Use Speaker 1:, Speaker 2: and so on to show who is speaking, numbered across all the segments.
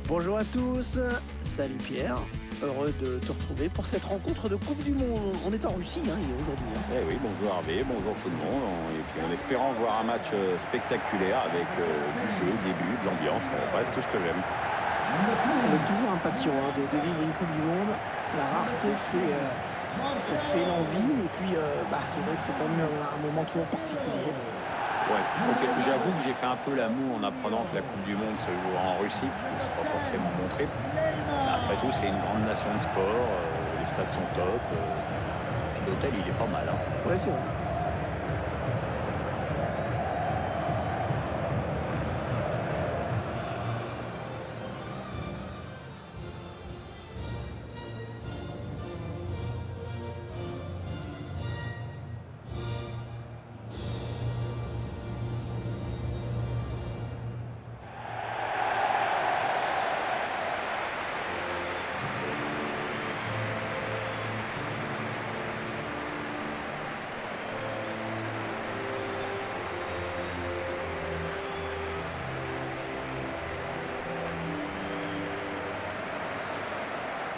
Speaker 1: Bonjour à tous, salut Pierre, heureux de te retrouver pour cette rencontre de Coupe du Monde. On est en Russie aujourd'hui.
Speaker 2: Eh oui, bonjour Hervé, bonjour tout le monde. Et puis en espérant voir un match spectaculaire avec du jeu, des buts, de l'ambiance, bref, tout ce que j'aime.
Speaker 1: On est toujours impatient de vivre une Coupe du Monde. La rareté fait l'envie et puis c'est vrai que c'est quand même un moment toujours particulier.
Speaker 2: Ouais, donc j'avoue que j'ai fait un peu la moue en apprenant que la Coupe du Monde se jouera en Russie, parce que c'est pas forcément mon trip. Mais après tout, c'est une grande nation de sport, les stades sont top, puis l'hôtel il est pas mal.
Speaker 1: Ouais, c'est vrai.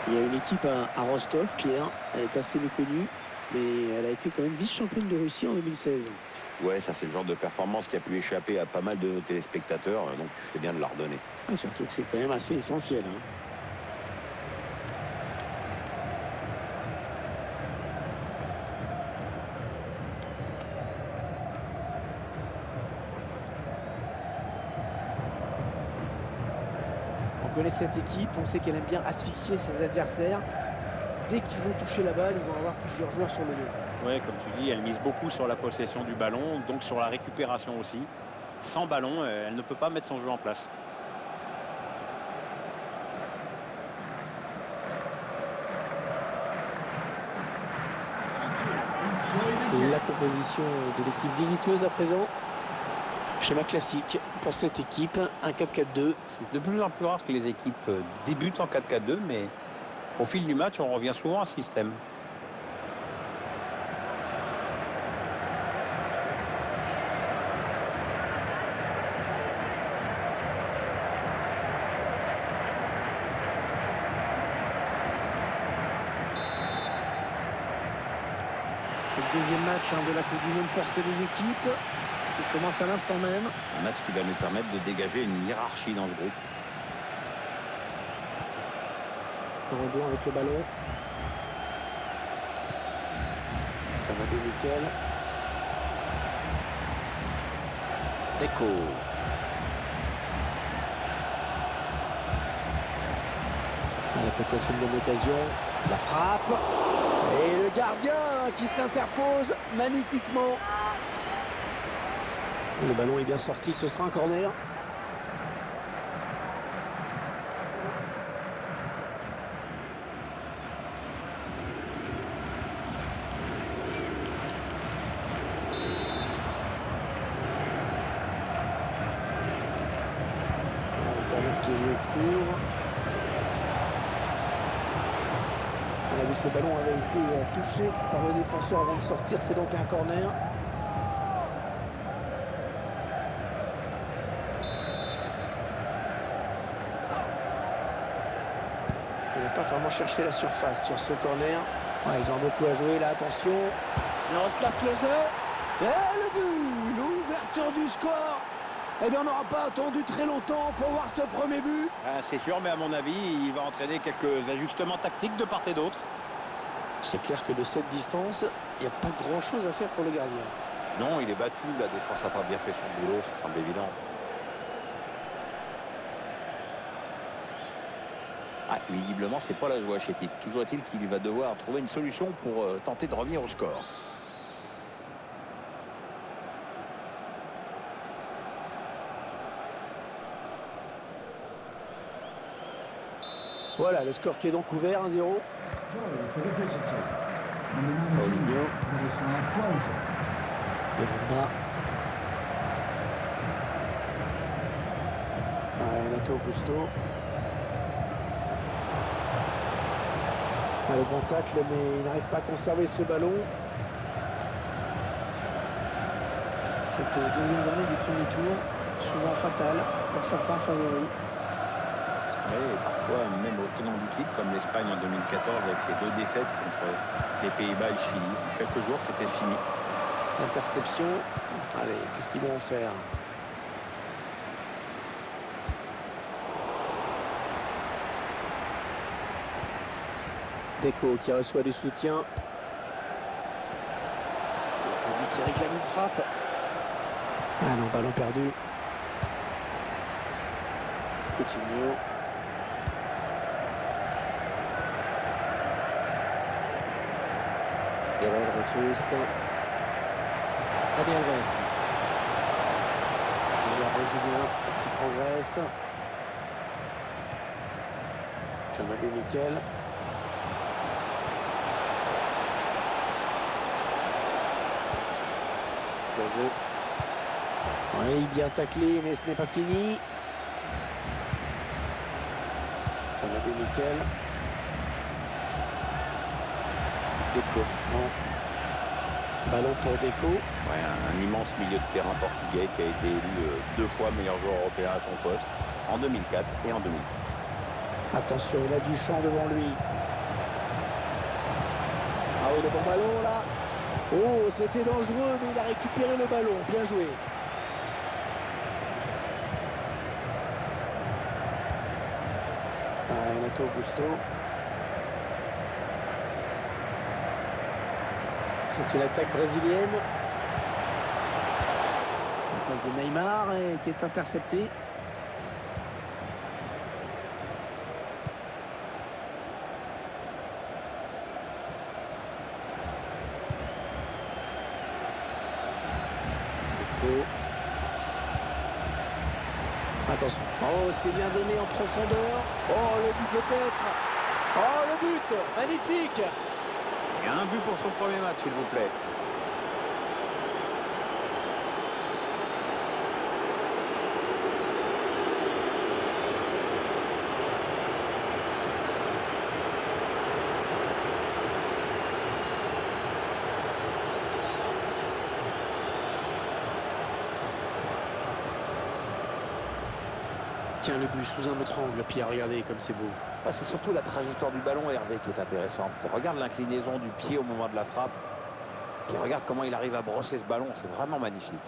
Speaker 1: Il y a une équipe à Rostov, Pierre, elle est assez méconnue, mais elle a été quand même vice-championne de Russie en 2016.
Speaker 2: Ouais, ça c'est le genre de performance qui a pu échapper à pas mal de nos téléspectateurs, donc tu fais bien de la redonner.
Speaker 1: Surtout que c'est quand même assez essentiel. On connaît cette équipe, on sait qu'elle aime bien asphyxier ses adversaires. Dès qu'ils vont toucher la balle, ils vont avoir plusieurs joueurs sur le dos.
Speaker 2: Ouais, comme tu dis, elle mise beaucoup sur la possession du ballon, donc sur la récupération aussi. Sans ballon, elle ne peut pas mettre son jeu en place.
Speaker 1: La composition de l'équipe visiteuse à présent. Schéma classique pour cette équipe, un 4-4-2.
Speaker 2: C'est de plus en plus rare que les équipes débutent en 4-4-2, mais au fil du match, on revient souvent à ce système.
Speaker 1: C'est le deuxième match de la Coupe du Monde pour ces deux équipes. Il commence à l'instant même.
Speaker 2: Un match qui va nous permettre de dégager une hiérarchie dans ce groupe.
Speaker 1: Rebond avec le ballon. Ça va bien nickel. Deco. Elle a peut-être une bonne occasion. La frappe. Et le gardien qui s'interpose magnifiquement. Le ballon est bien sorti, ce sera un corner. Le corner qui est joué court. On a vu que le ballon avait été touché par le défenseur avant de sortir, c'est donc un corner. Il n'a pas vraiment cherché la surface sur ce corner. Ouais, ils ont beaucoup à jouer là, attention. Miroslav Klose. Et le but, l'ouverture du score. Eh bien, on n'aura pas attendu très longtemps pour voir ce premier but.
Speaker 2: C'est sûr, mais à mon avis, il va entraîner quelques ajustements tactiques de part et d'autre.
Speaker 1: C'est clair que de cette distance, il n'y a pas grand-chose à faire pour le gardien.
Speaker 2: Non, il est battu, la défense n'a pas bien fait son boulot, ça semble évident. Visiblement, c'est pas la joie chez Tite. Toujours est-il qu'il va devoir trouver une solution pour tenter de revenir au score.
Speaker 1: Voilà, le score qui est donc ouvert, 1-0. Paulinho. Miranda. Renato Augusto. Le bon tacle, mais il n'arrive pas à conserver ce ballon. Cette deuxième journée du premier tour, souvent fatale pour certains favoris.
Speaker 2: mais parfois même au tenant du titre, comme l'Espagne en 2014 avec ses 2 défaites contre les Pays-Bas et le Chili. En quelques jours, c'était fini.
Speaker 1: Interception. Allez, qu'est-ce qu'ils vont en faire? Deco qui reçoit du soutien. Lui qui réclame une frappe. Ah non, ballon perdu. Coutinho. Gabriel Jesus. Dani Alves. Le joueur brésilien qui progresse. Jean-Marie Miquel. Oui, bien taclé, mais ce n'est pas fini. Jean-Marie Miquel. Deco maintenant. Ballon pour Deco.
Speaker 2: Ouais, un immense milieu de terrain portugais qui a été élu 2 fois meilleur joueur européen à son poste, en 2004 et en 2006.
Speaker 1: Attention, il a du champ devant lui. Ah oui, le bon ballon là. Oh, c'était dangereux, mais il a récupéré le ballon. Bien joué. Ah, Renato Augusto. C'est une attaque brésilienne. La passe de Neymar qui est interceptée. Attention. Oh, c'est bien donné en profondeur. Oh, le but peut-être. Oh, le but. Magnifique.
Speaker 2: Et un but pour son premier match, s'il vous plaît.
Speaker 1: Tiens, le but sous un autre angle, Pierre, regardez comme c'est beau.
Speaker 2: Ah, c'est surtout la trajectoire du ballon, Hervé, qui est intéressante. Regarde l'inclinaison du pied au moment de la frappe. Puis regarde comment il arrive à brosser ce ballon. C'est vraiment magnifique.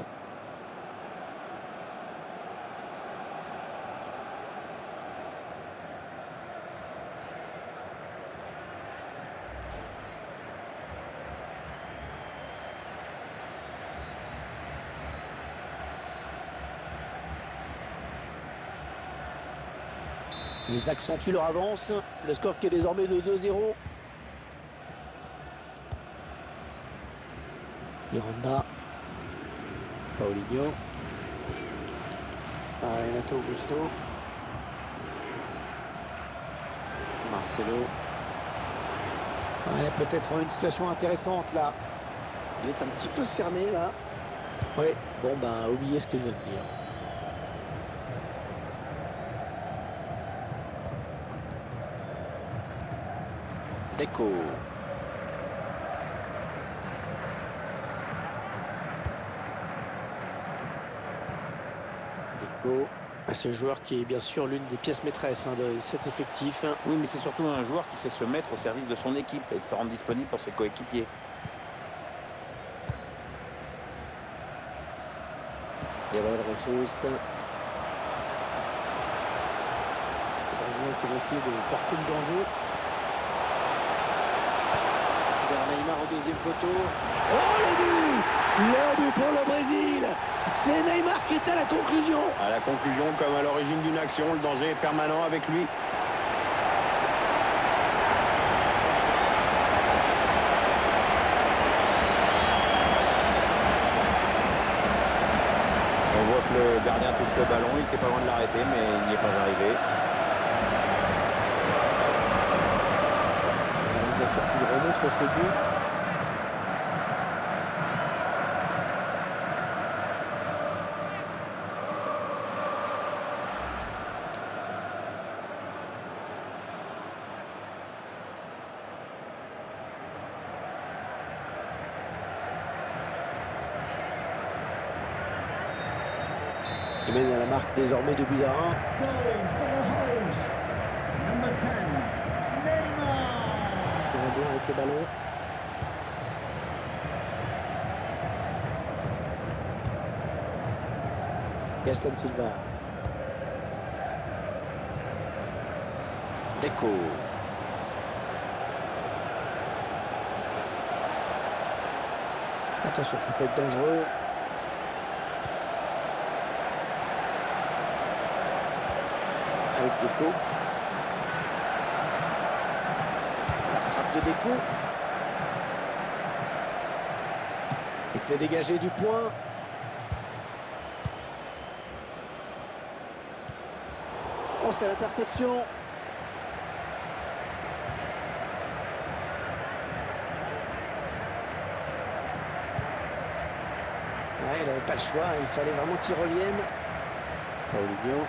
Speaker 1: Ils accentuent leur avance. Le score qui est désormais de 2-0. Miranda. Paulinho. Renato Augusto. Marcelo. Ouais, peut-être une situation intéressante là. Il est un petit peu cerné là. Oui, bon ben oubliez ce que je viens de dire. Deco. Deco. Ce joueur qui est bien sûr l'une des pièces maîtresses de cet effectif.
Speaker 2: Oui, mais c'est surtout un joueur qui sait se mettre au service de son équipe et de se rendre disponible pour ses coéquipiers.
Speaker 1: Gabriel Jesus. Le Brésilien qui va essayer de porter le danger. Vers Neymar au deuxième poteau. Oh, le but! Le but pour le Brésil! C'est Neymar qui est à la conclusion.
Speaker 2: À la conclusion, comme à l'origine d'une action, le danger est permanent avec lui. On voit que le gardien touche le ballon, il était pas loin de l'arrêter, mais il n'y est pas arrivé.
Speaker 1: Le réalisateur qui lui remontre ce but. Il mène à la marque désormais de 2-1. On va bien avec le ballon. Gaston Silva. Deco. Attention, ça peut être dangereux. Avec Deco. La frappe de Deco. Il s'est dégagé du point. Oh, c'est l'interception. Ouais, il n'avait pas le choix. Il fallait vraiment qu'il revienne. Paulinho.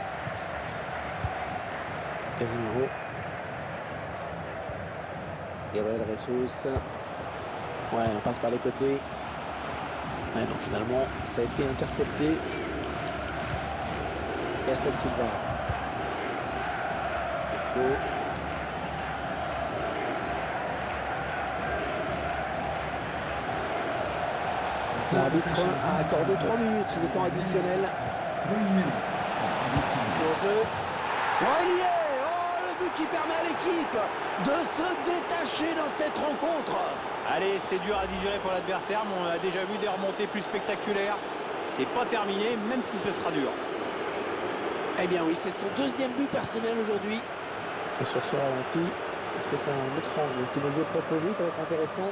Speaker 1: Casemiro. Gabriel Jesus. Ouais, on passe par les côtés. Ouais, non, finalement, ça a été intercepté. Gaston Silva. Deco. L'arbitre a accordé 3 minutes de temps additionnel. Klose. Oh, il y est! Oh, le but qui permet à l'équipe de se détacher dans cette rencontre.
Speaker 2: Allez, c'est dur à digérer pour l'adversaire, mais on a déjà vu des remontées plus spectaculaires. C'est pas terminé, même si ce sera dur.
Speaker 1: Eh bien oui, c'est son deuxième but personnel aujourd'hui. Et sur ce ralenti, c'est un autre angle qui nous est proposé, ça va être intéressant.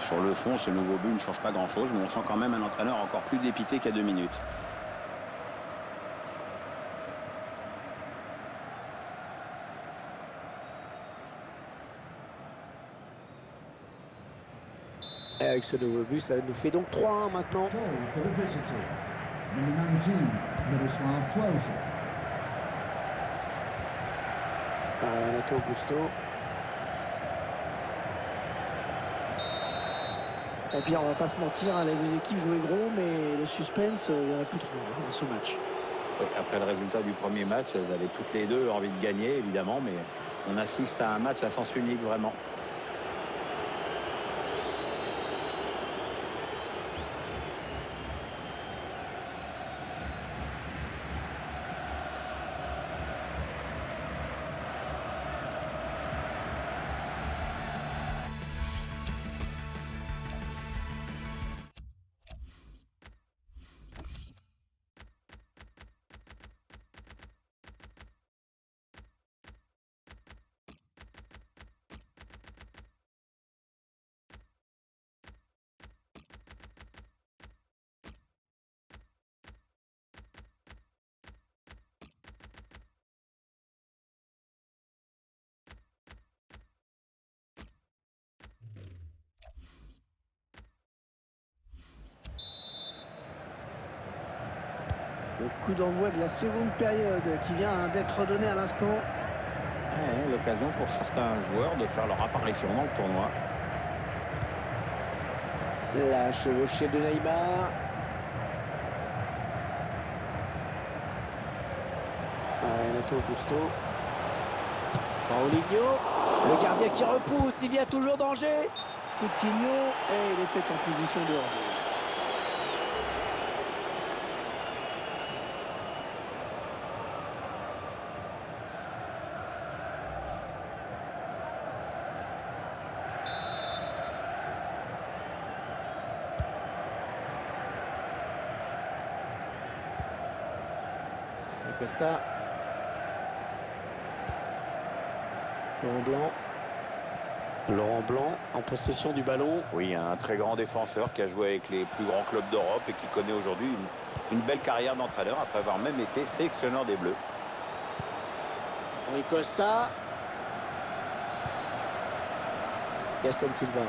Speaker 2: Sur le fond, ce nouveau but ne change pas grand-chose, mais on sent quand même un entraîneur encore plus dépité qu'il y a 2 minutes.
Speaker 1: Et avec ce nouveau but, ça nous fait donc 3-1 maintenant. Renato Augusto. Et puis on va pas se mentir, hein, les deux équipes jouaient gros, mais le suspense, il n'y en a plus trop dans ce match.
Speaker 2: Après le résultat du premier match, elles avaient toutes les deux envie de gagner, évidemment, mais on assiste à un match à sens unique, vraiment.
Speaker 1: Le coup d'envoi de la seconde période qui vient d'être donné à l'instant.
Speaker 2: Ouais, l'occasion pour certains joueurs de faire leur apparition dans le tournoi.
Speaker 1: La chevauchée de Neymar. Renato Augusto. Paulinho. Le gardien qui repousse, il y a toujours danger. Coutinho, et il était en position de hors-jeu. Costa. Laurent Blanc en possession du ballon.
Speaker 2: Oui, un très grand défenseur qui a joué avec les plus grands clubs d'Europe et qui connaît aujourd'hui une belle carrière d'entraîneur après avoir même été sélectionneur des Bleus.
Speaker 1: Rui Costa. Gaston Silva.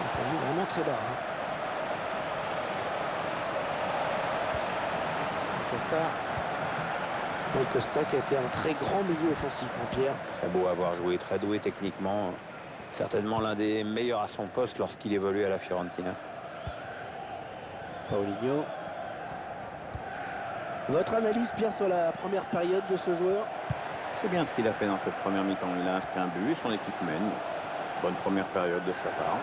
Speaker 1: Ah, ça joue vraiment très bas. Hein. Costa. Rui Costa qui a été un très grand milieu offensif en Pierre.
Speaker 2: Très beau à avoir joué, très doué techniquement. Certainement l'un des meilleurs à son poste lorsqu'il évoluait à la Fiorentina.
Speaker 1: Paulinho. Votre analyse, Pierre, sur la première période de ce joueur?
Speaker 2: C'est bien ce qu'il a fait dans cette première mi-temps. Il a inscrit un but et son équipe mène. Bonne première période de sa part.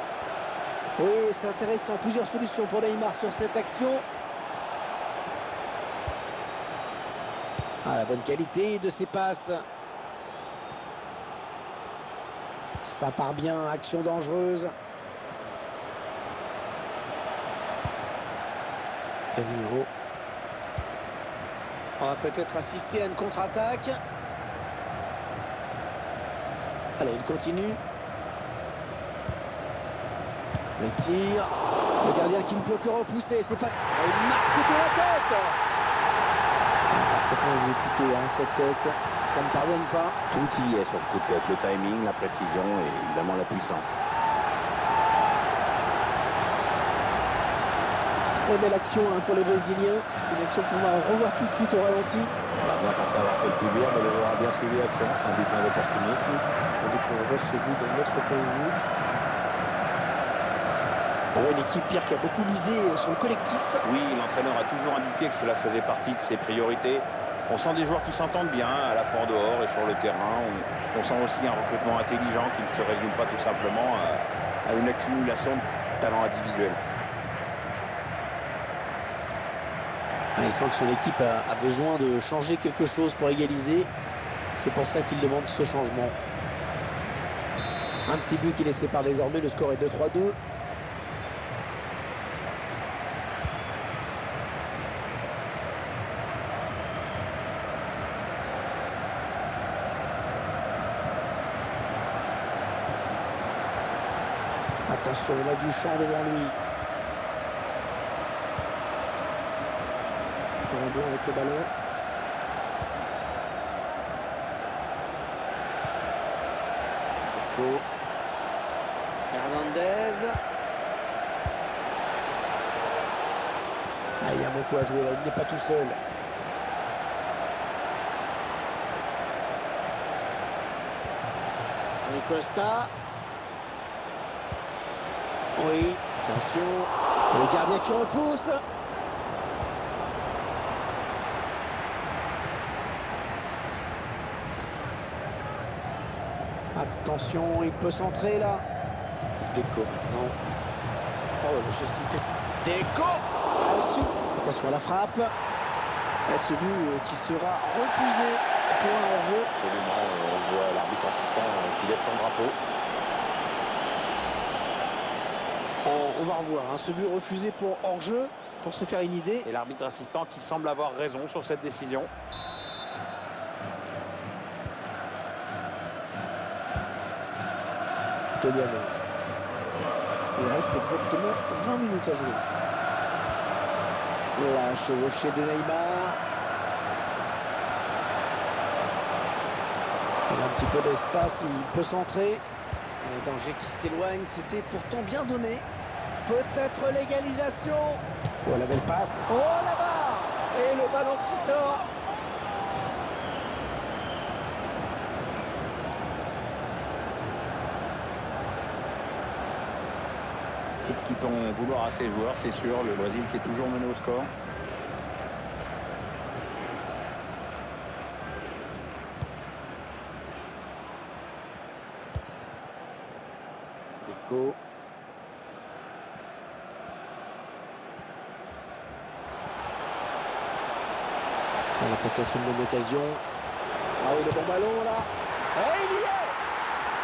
Speaker 1: Oui, c'est intéressant. Plusieurs solutions pour Neymar sur cette action. Ah, la bonne qualité de ses passes. Ça part bien, action dangereuse. Casemiro. On va peut-être assister à une contre-attaque. Allez, il continue. Le tir. Le gardien qui ne peut que repousser. C'est pas... Il marque de la tête. Parfaitement exécuté, hein, cette tête. Ça ne pardonne pas.
Speaker 2: Tout y est sur ce coup de tête. Le timing, la précision et évidemment la puissance.
Speaker 1: Très belle action, hein, pour les Brésiliens. Une action qu'on va revoir tout de suite au ralenti.
Speaker 2: On a bien pensé avoir fait le plus dur, mais le joueur a bien suivi l'action. C'est un but plein d'opportunisme.
Speaker 1: Tandis qu'on revoit ce but d'un autre point de vue. On voit une équipe, Pierre, qui a beaucoup misé sur le collectif.
Speaker 2: Oui, l'entraîneur a toujours indiqué que cela faisait partie de ses priorités. On sent des joueurs qui s'entendent bien, à la fois en dehors et sur le terrain. On sent aussi un recrutement intelligent qui ne se résume pas tout simplement à une accumulation de talents individuels.
Speaker 1: Ah, il sent que son équipe a besoin de changer quelque chose pour égaliser. C'est pour ça qu'il demande ce changement. Un petit but qui les sépare désormais. Le score est 2-3-2. Attention, il a du champ devant lui. Un blanc avec le ballon. Deco. Hernandez. Ah, il y a beaucoup à jouer là, il n'est pas tout seul. Rui Costa. Oui, attention. Le gardien qui repousse. Attention, il peut centrer là. Deco maintenant. Oh, le geste de tête. Deco. Attention à la frappe. Et ce but qui sera refusé pour un hors-jeu.
Speaker 2: Absolument, on voit l'arbitre assistant qui lève son drapeau.
Speaker 1: On va revoir, hein, ce but refusé pour hors-jeu, pour se faire une idée.
Speaker 2: Et l'arbitre assistant qui semble avoir raison sur cette décision.
Speaker 1: Toliano. Il reste exactement 20 minutes à jouer. La chevauchée de Neymar. Il a un petit peu d'espace, il peut centrer. Un danger qui s'éloigne, c'était pourtant bien donné. Peut-être l'égalisation. Oh, la belle passe. Oh, la barre. Et le ballon qui sort.
Speaker 2: C'est ce qu'ils peut en vouloir à ses joueurs, c'est sûr. Le Brésil qui est toujours mené au score.
Speaker 1: Deco. On a peut-être une bonne occasion. Ah oui, le bon ballon là. Et il y est.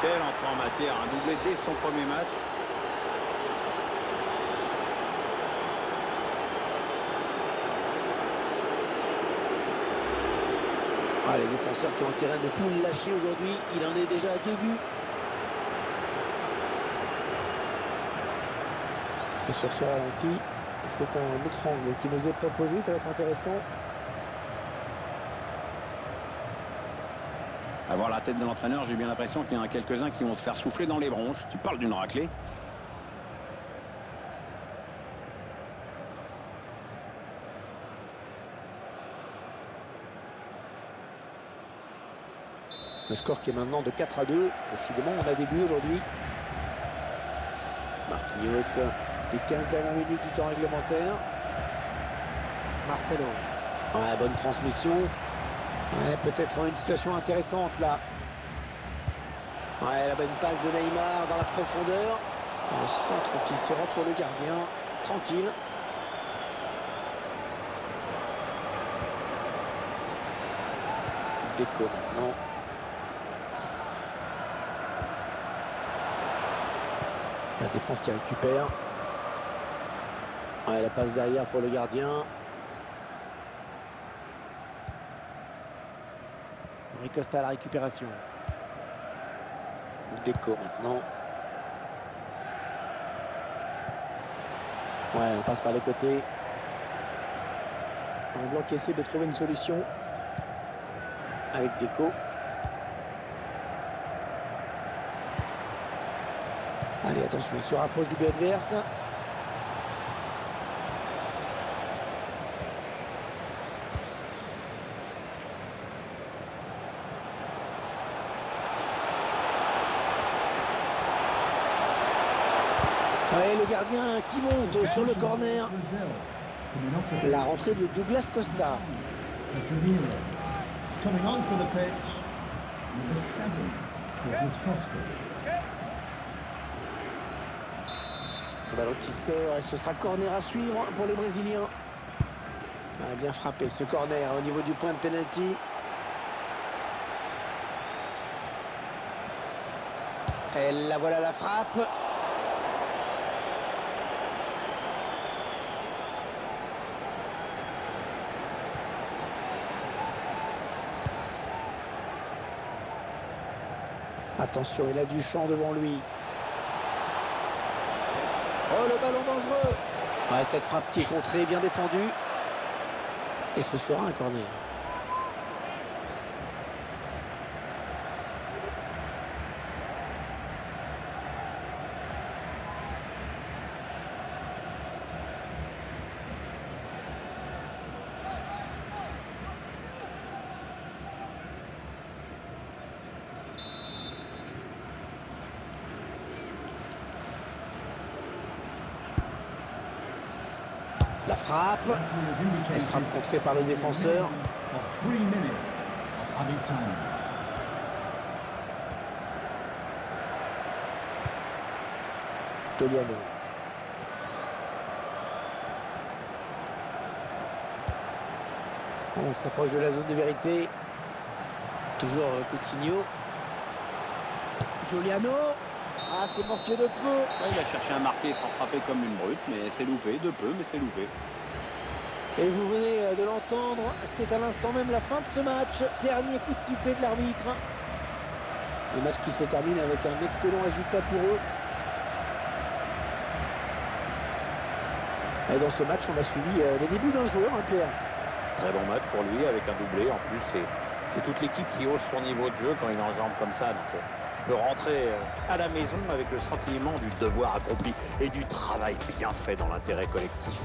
Speaker 2: Quelle entrée en matière, un doublé dès son premier match.
Speaker 1: Ah, les défenseurs qui ont intérêt de ne plus le lâcher aujourd'hui. Il en est déjà à 2 buts. Et sur ce ralenti, c'est un autre angle qui nous est proposé. Ça va être intéressant.
Speaker 2: À voir la tête de l'entraîneur, j'ai bien l'impression qu'il y en a quelques-uns qui vont se faire souffler dans les bronches. Tu parles d'une raclée.
Speaker 1: Le score qui est maintenant de 4-2. Décidément, on a des buts aujourd'hui. Marquinhos, les 15 dernières minutes du temps réglementaire. Marcelo. Ouais, bonne transmission. Ouais, peut-être une situation intéressante là. Ouais, la bonne passe de Neymar dans la profondeur. Et le centre qui sera pour le gardien. Tranquille. Déco maintenant. La défense qui récupère. Ouais, la passe derrière pour le gardien. Rui Costa à la récupération. Déco maintenant. Ouais, on passe par les côtés. Un blanc qui essaie de trouver une solution. Avec Déco. Allez, attention, il se rapproche du but adverse. Ouais, le gardien qui monte sur le corner. La rentrée de Douglas Costa.
Speaker 3: Coming onto the pitch, number 7, Douglas Costa.
Speaker 1: Le ballon qui sort et ce sera corner à suivre pour les Brésiliens. Ouais, bien frappé ce corner au niveau du point de pénalty. Et là voilà la frappe. Attention, il a du champ devant lui. Oh, le ballon dangereux. Ouais, cette frappe qui est contrée, bien défendue. Et ce sera un corner. La frappe. Une frappe contrée par le défenseur. Toliano. On s'approche de la zone de vérité. Toujours Coutinho. Toliano. Ah, c'est manqué de peu.
Speaker 2: Ouais, il a cherché à marquer sans frapper comme une brute, mais c'est loupé, de peu, mais c'est loupé.
Speaker 1: Et vous venez de l'entendre, c'est à l'instant même la fin de ce match. Dernier coup de sifflet de l'arbitre. Le match qui se termine avec un excellent résultat pour eux. Et dans ce match, on a suivi les débuts d'un joueur, Pierre.
Speaker 2: Très bon match pour lui, avec un doublé. En plus, c'est toute l'équipe qui hausse son niveau de jeu quand il enjambe comme ça. Donc, il peut rentrer à la maison avec le sentiment du devoir accompli et du travail bien fait dans l'intérêt collectif.